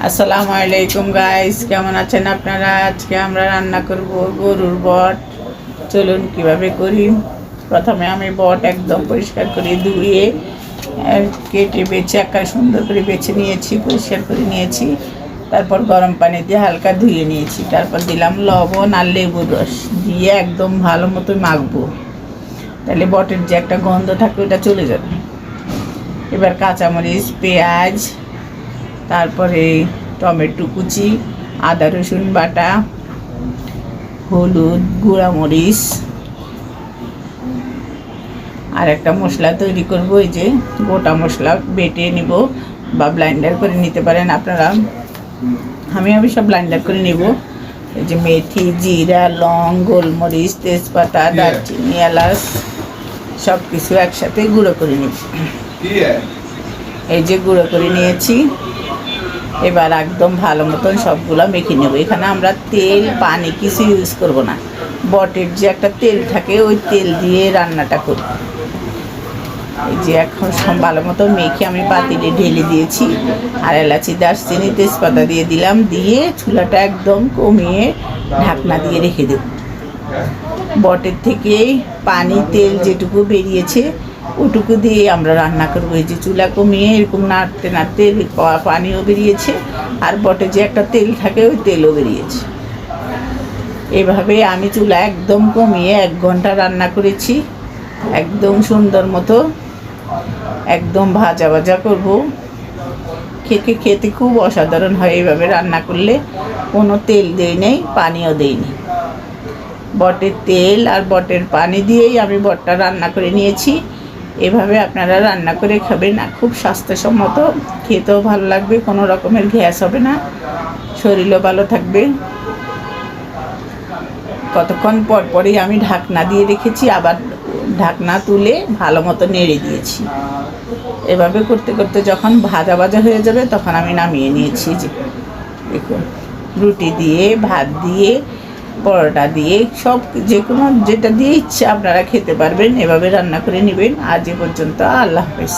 আসসালামু আলাইকুম গাইস, কেমন আছেন আপনারা? আজকে আমরা রান্না করব গরুর বট। চলুন কিভাবে করি। প্রথমে আমি বট একদম পরিষ্কার করে ধুয়ে কেটে বেছে একটা সুন্দর করে বেছে নিয়েছি, পরিষ্কার করে নিয়েছি। তারপর গরম পানি দিয়ে হালকা ধুয়ে নিয়েছি। তারপর দিলাম লবণ আর লেবুর রস দিয়ে একদম ভালো মতো মাখবো, তাহলে বটের যে একটা গন্ধ থাকে ওটা চলে যাবে। এবার কাঁচামরিচ, পেঁয়াজ, তারপরে টমেটো কুচি, আদা রসুন বাটা, হলুদ, গুঁড়ামরিচ আর একটা মশলা তৈরি করব। এই যে গোটা মশলা বেটে নিব বা ব্লাইন্ডার করে নিতে পারেন আপনারা। আমি অবশ্য ব্লাইন্ডার করে নেব। এই যে মেথি, জিরা, লং, গোলমরিচ, তেজপাতা, দারচিনি, এলাচ সব কিছু একসাথে গুঁড়ো করে নিব। এই যে গুঁড়ো করে নিয়েছি। এবার একদম ভালো মতন সবগুলো মেখে নেব। এখানে আমরা তেল পানি কিছু ইউজ করব না, বটের যে একটা তেল থাকে ওই তেল দিয়ে রান্নাটা করব। এই যে এখন সব ভালো মতো মেখে আমি পাতিলে ঢেলে দিয়েছি। আর এলাচি, দারচিনি, তেজপাতা দিয়ে দিলাম, দিয়ে চুলাটা একদম কমিয়ে ঢাকনা দিয়ে রেখে দেব। বটের থেকে পানি তেল যেটুকু বেরিয়েছে ওটুকু দিয়ে আমরা রান্না করবো। এই যে চুলা কমিয়ে এরকম নাড়তে নাড়তে পানিও বেরিয়েছে আর বটে যে একটা তেল থাকে ওই তেলও বেরিয়েছে। এভাবে আমি চুলা একদম কমিয়ে 1 ঘন্টা রান্না করেছি, একদম সুন্দর মতো একদম ভাজা ভাজা করবো। খেতে খুব অসাধারণ হয় এইভাবে রান্না করলে। কোনো তেল দেই নেই, পানিও দেইনি, বটের তেল আর বটের পানি দিয়েই আমি বটটা রান্না করে নিয়েছি। এভাবে আপনারা রান্না করে খাবেন, খুব স্বাস্থ্যসম্মত, খেতেও ভালো লাগবে, কোনো রকমের গ্যাস হবে না, শরীরও ভালো থাকবে। কতক্ষণ পর পরই আমি ঢাকনা দিয়ে রেখেছি, আবার ঢাকনা তুলে ভালো মতো নেড়ে দিয়েছি। এভাবে করতে করতে যখন ভাজা ভাজা হয়ে যাবে তখন আমি নামিয়ে নিয়েছি। যে দেখুন, রুটি দিয়ে, ভাত দিয়ে, পরোটা দিয়ে, সব যে কোনো যেটা দিয়ে ইচ্ছা আপনারা খেতে পারবেন। এভাবে রান্না করে নেবেন। আজ এ পর্যন্ত, আল্লাহ হাফেজ।